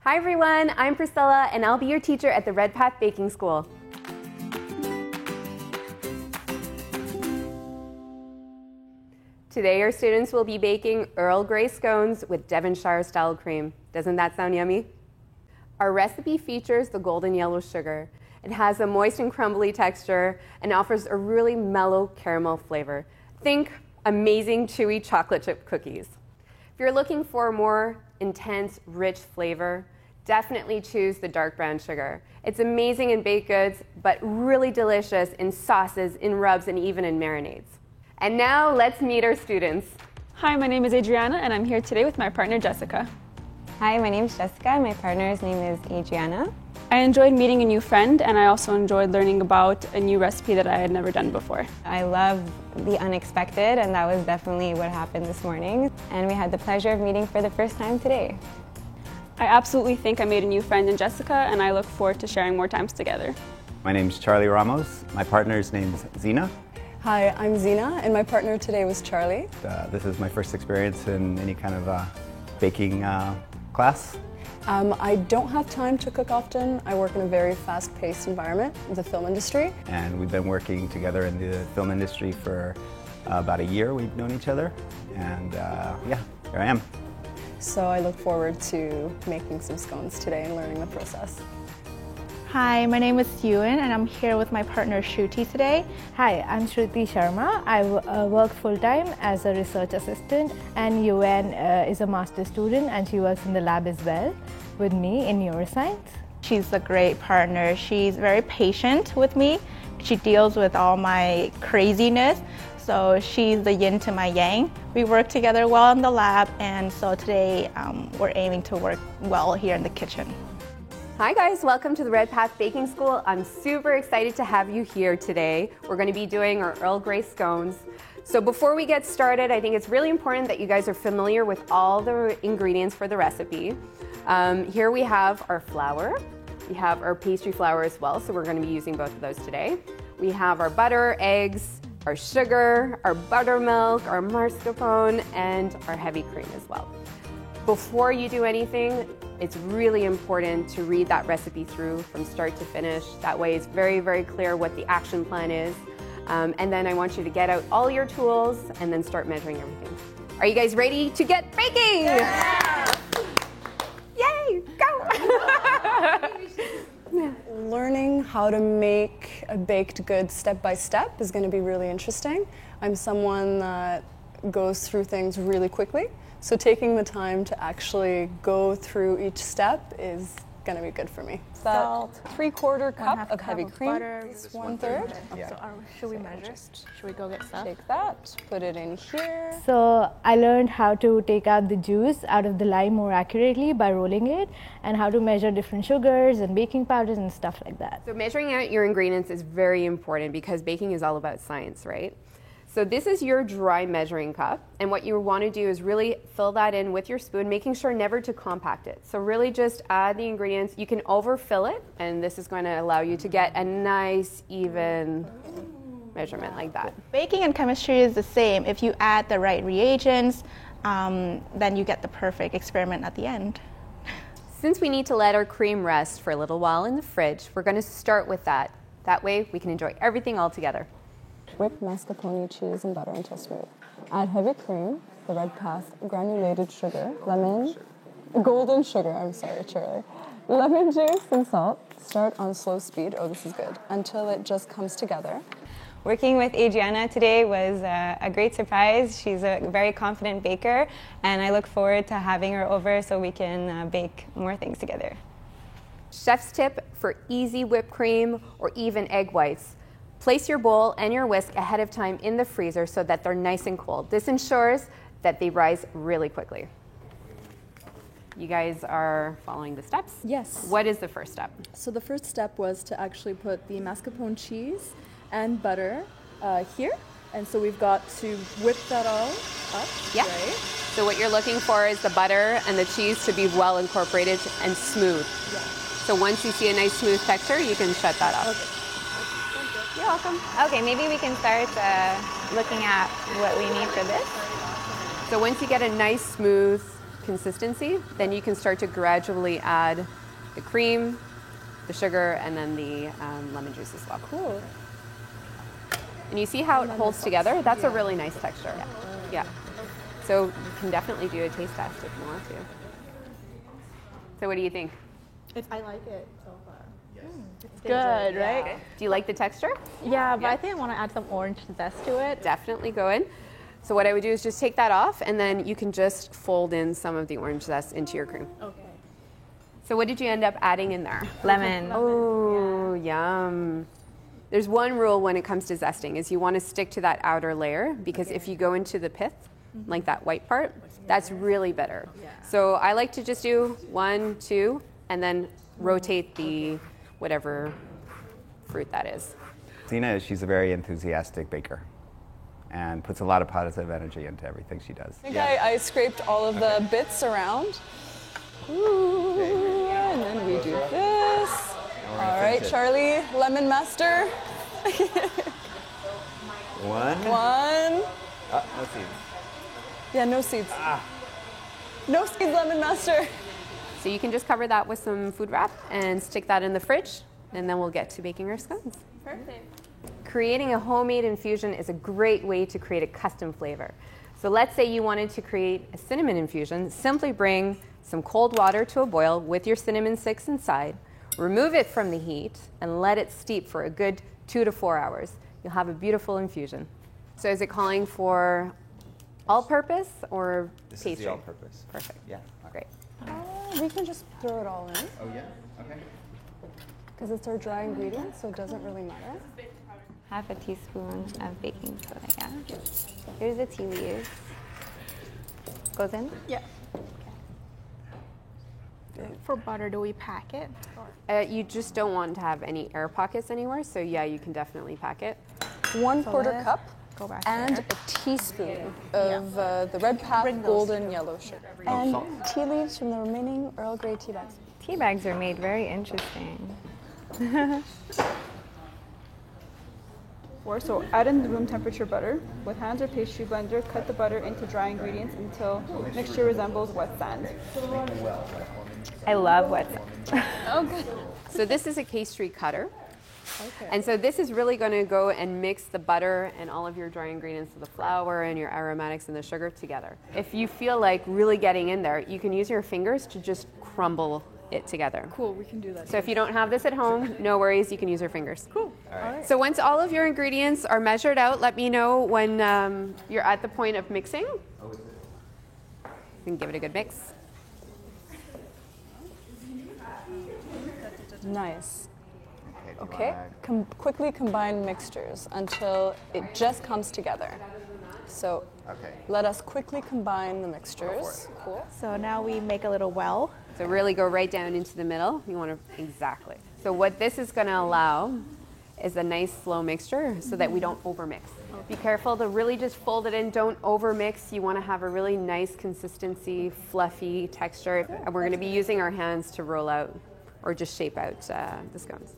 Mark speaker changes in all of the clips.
Speaker 1: Hi everyone, I'm Priscilla and I'll be your teacher at the Red Path Baking School. Today our students will be baking Earl Grey scones with Devonshire style cream. Doesn't that sound yummy? Our recipe features the golden yellow sugar. It has a moist and crumbly texture and offers a really mellow caramel flavor. Think amazing chewy chocolate chip cookies. If you're looking for a more intense, rich flavor, definitely choose the dark brown sugar. It's amazing in baked goods, but really delicious in sauces, in rubs, and even in marinades. And now let's meet our students.
Speaker 2: Hi, my name is Adriana, and I'm here today with my partner, Jessica.
Speaker 3: Hi, my name is Jessica. My partner's name is Adriana.
Speaker 2: I enjoyed meeting a new friend, and I also enjoyed learning about a new recipe that I had never done before.
Speaker 3: I love the unexpected, and that was definitely what happened this morning. And we had the pleasure of meeting for the first time today.
Speaker 2: I absolutely think I made a new friend in Jessica, and I look forward to sharing more times together.
Speaker 4: My name's Charlie Ramos. My partner's name's Zina.
Speaker 5: Hi, I'm Zina, and my partner today was Charlie.
Speaker 4: This is my first experience in any kind of baking class.
Speaker 5: I don't have time to cook often. I work in a very fast-paced environment, the film industry.
Speaker 4: And we've been working together in the film industry for about a year. We've known each other, and yeah, here I am.
Speaker 5: So I look forward to making some scones today and learning the process.
Speaker 6: Hi, my name is Yuan and I'm here with my partner Shruti today.
Speaker 7: Hi, I'm Shruti Sharma. I work full-time as a research assistant, and Yuan is a master's student and she works in the lab as well with me in neuroscience.
Speaker 6: She's a great partner. She's very patient with me. She deals with all my craziness. So she's the yin to my yang. We work together well in the lab, and so today we're aiming to work well here in the kitchen.
Speaker 1: Hi guys, welcome to the Red Path Baking School. I'm super excited to have you here today. We're going to be doing our Earl Grey scones. So before we get started, I think it's really important that you guys are familiar with all the ingredients for the recipe. Here we have our flour. We have our pastry flour as well, so we're going to be using both of those today. We have our butter, eggs, our sugar, our buttermilk, our mascarpone, and our heavy cream as well. Before you do anything, it's really important to read that recipe through from start to finish. That way it's very, very clear what the action plan is. And then I want you to get out all your tools and then start measuring everything. Are you guys ready to get baking? Yeah! Yay, go!
Speaker 5: Learning how to make a baked good step by step is going to be really interesting. I'm someone that goes through things really quickly. So taking the time to actually go through each step is going to be good for me.
Speaker 3: Salt.
Speaker 5: 3/4 cup of heavy cream.
Speaker 7: Butter.
Speaker 5: 1/3.
Speaker 4: Yeah.
Speaker 7: So should we measure? Should we go get stuff?
Speaker 5: Take that, put it in here.
Speaker 7: So I learned how to take out the juice out of the lime more accurately by rolling it, and how to measure different sugars and baking powders and stuff like that.
Speaker 1: So measuring out your ingredients is very important because baking is all about science, right? So this is your dry measuring cup, and what you want to do is really fill that in with your spoon, making sure never to compact it. So really just add the ingredients. You can overfill it, and this is going to allow you to get a nice, even measurement like that.
Speaker 6: Baking and chemistry is the same. If you add the right reagents, then you get the perfect experiment at the end.
Speaker 1: Since we need to let our cream rest for a little while in the fridge, we're going to start with that. That way we can enjoy everything all together.
Speaker 5: Whip mascarpone cheese and butter until smooth. Add heavy cream, the Red Path granulated sugar, golden sugar, I'm sorry, Charlie. Lemon juice and salt. Start on slow speed, oh this is good, until it just comes together.
Speaker 3: Working with Adriana today was a great surprise. She's a very confident baker, and I look forward to having her over so we can bake more things together.
Speaker 1: Chef's tip for easy whipped cream or even egg whites. Place your bowl and your whisk ahead of time in the freezer so that they're nice and cold. This ensures that they rise really quickly. You guys are following the steps?
Speaker 8: Yes.
Speaker 1: What is the first step?
Speaker 8: So the first step was to actually put the mascarpone cheese and butter here. And so we've got to whip that all up.
Speaker 1: Yeah.
Speaker 8: Right?
Speaker 1: So what you're looking for is the butter and the cheese to be well incorporated and smooth.
Speaker 8: Yeah.
Speaker 1: So once you see a nice smooth texture, you can shut that off.
Speaker 8: Okay.
Speaker 1: You're welcome.
Speaker 3: Okay, maybe we can start looking at what we need for this.
Speaker 1: So once you get a nice smooth consistency, then you can start to gradually add the cream, the sugar, and then the lemon juice as well.
Speaker 5: Cool.
Speaker 1: And you see how it holds together? That's a really nice texture. Yeah. So you can definitely do a taste test if you want to. So what do you think?
Speaker 9: I like it so far.
Speaker 6: It's good, right?
Speaker 1: Okay. Do you like the texture?
Speaker 6: Yeah, but I think I want to add some orange zest to it.
Speaker 1: Definitely go in. So what I would do is just take that off, and then you can just fold in some of the orange zest into your cream.
Speaker 9: Okay.
Speaker 1: So what did you end up adding in there?
Speaker 3: Lemon.
Speaker 1: Oh, yum. There's one rule when it comes to zesting is you want to stick to that outer layer, because if you go into the pith, like that white part, that's really bitter. So I like to just do 1, 2, and then rotate the whatever fruit that is.
Speaker 4: Zena, she's a very enthusiastic baker and puts a lot of positive energy into everything she does.
Speaker 5: I think I scraped all of the bits around. Ooh, and then we do this. All right, Charlie, lemon master.
Speaker 4: One. No seeds.
Speaker 5: Yeah, no seeds. No seeds, lemon master.
Speaker 1: So you can just cover that with some food wrap and stick that in the fridge, and then we'll get to baking our scones.
Speaker 5: Perfect.
Speaker 1: Creating a homemade infusion is a great way to create a custom flavor. So let's say you wanted to create a cinnamon infusion. Simply bring some cold water to a boil with your cinnamon sticks inside, remove it from the heat, and let it steep for a good 2 to 4 hours. You'll have a beautiful infusion. So is it calling for all-purpose or pastry?
Speaker 4: This is the all-purpose.
Speaker 1: Perfect.
Speaker 4: Yeah.
Speaker 1: Great.
Speaker 5: We can just throw it all in
Speaker 4: Oh yeah. Okay.
Speaker 5: because it's our dry ingredients, so it doesn't really matter.
Speaker 3: Half a teaspoon of baking soda, yeah. Here's the tea leaves. Goes in?
Speaker 9: Yeah.
Speaker 6: For butter, do we pack it?
Speaker 1: You just don't want to have any air pockets anywhere, so yeah, you can definitely pack it.
Speaker 5: 1/4 cup
Speaker 6: Go back
Speaker 5: and
Speaker 6: there.
Speaker 5: a teaspoon of the Red Path Golden Yellow Sugar. And tea leaves from the remaining Earl Grey tea bags.
Speaker 3: Tea bags are made very interesting.
Speaker 2: So add in the room temperature butter. With hands or pastry blender, cut the butter into dry ingredients until mixture resembles wet sand.
Speaker 3: I love wet sand.
Speaker 1: Oh, good. So this is a pastry cutter. Okay. And so this is really going to go and mix the butter and all of your dry ingredients, the flour and your aromatics and the sugar together. If you feel like really getting in there, you can use your fingers to just crumble it together.
Speaker 8: Cool, we can do that.
Speaker 1: So if you don't have this at home, no worries, you can use your fingers.
Speaker 8: Cool.
Speaker 4: All right.
Speaker 1: So once all of your ingredients are measured out, let me know when you're at the point of mixing. You can give it a good mix.
Speaker 5: Nice. Okay, quickly combine mixtures until it just comes together. So let us quickly combine the mixtures. Cool.
Speaker 6: So now we make a little well.
Speaker 1: So really go right down into the middle. You want to, exactly. So what this is going to allow is a nice slow mixture so that we don't overmix. Be careful to really just fold it in. Don't overmix. You want to have a really nice consistency, fluffy texture. And we're going to be using our hands to roll out or just shape out the scones.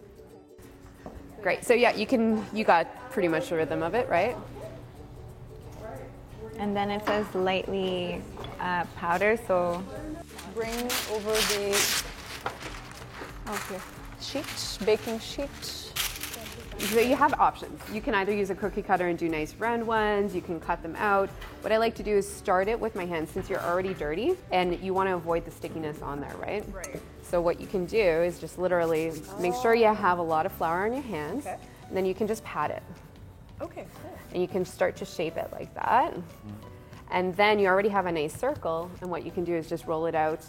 Speaker 1: Great. So yeah, you got pretty much the rhythm of it, right?
Speaker 3: And then it says lightly powder, so
Speaker 5: Bring over the sheet, baking sheet.
Speaker 1: So you have options. You can either use a cookie cutter and do nice round ones. You can cut them out. What I like to do is start it with my hands since you're already dirty and you want to avoid the stickiness on there, right? Right. So what you can do is just literally make sure you have a lot of flour on your hands, and then you can just pat it.
Speaker 5: Okay, cool.
Speaker 1: And you can start to shape it like that. And then you already have a nice circle, and what you can do is just roll it out,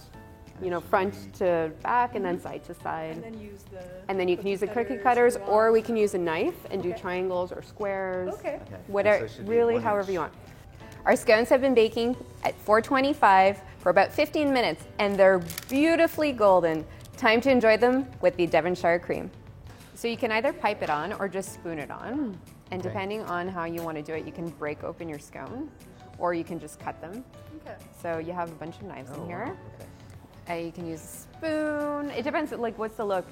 Speaker 1: you know, front to back and then side to side. And then you can use the cookie cutters, or we can use a knife and do triangles or squares. Okay. Whatever, really however you want. Our scones have been baking at 425 for about 15 minutes, and they're beautifully golden. Time to enjoy them with the Devonshire cream. So you can either pipe it on or just spoon it on. And depending on how you want to do it, you can break open your scone, or you can just cut them. Okay. So you have a bunch of knives in here. Okay. You can use a spoon. It depends, like, what's the look?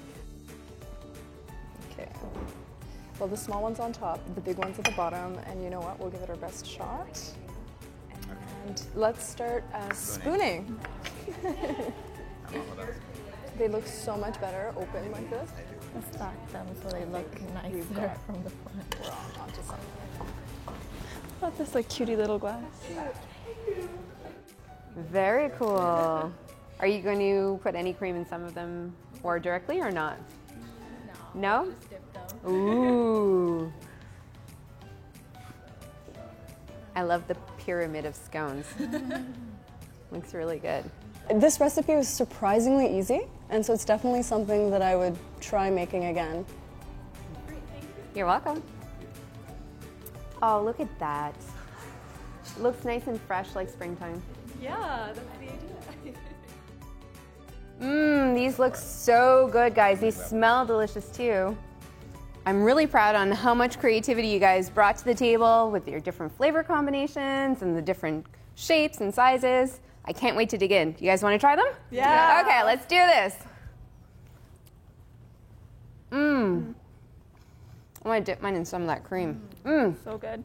Speaker 5: Okay. Well, the small one's on top, the big one's at the bottom, and you know what? We'll give it our best shot. And let's start spooning. They look so much better open like this.
Speaker 9: Stack them so they look nicer from the front.
Speaker 2: Got this like cutie little glass.
Speaker 1: Very cool. Are you going to put any cream in some of them or directly or not? No?
Speaker 9: Just dip them.
Speaker 1: Ooh. I love the pyramid of scones. Looks really good.
Speaker 5: This recipe was surprisingly easy, and so it's definitely something that I would try making again.
Speaker 1: You're welcome. Oh, look at that. It looks nice and fresh like springtime.
Speaker 8: Yeah, that's the idea.
Speaker 1: These look so good, guys. These smell delicious too. I'm really proud on how much creativity you guys brought to the table with your different flavor combinations and the different shapes and sizes. I can't wait to dig in. You guys want to try them?
Speaker 2: Yeah.
Speaker 1: Okay, let's do this. I want to dip mine in some of that cream.
Speaker 2: So good.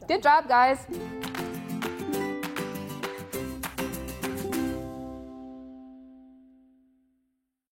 Speaker 1: Good job, guys.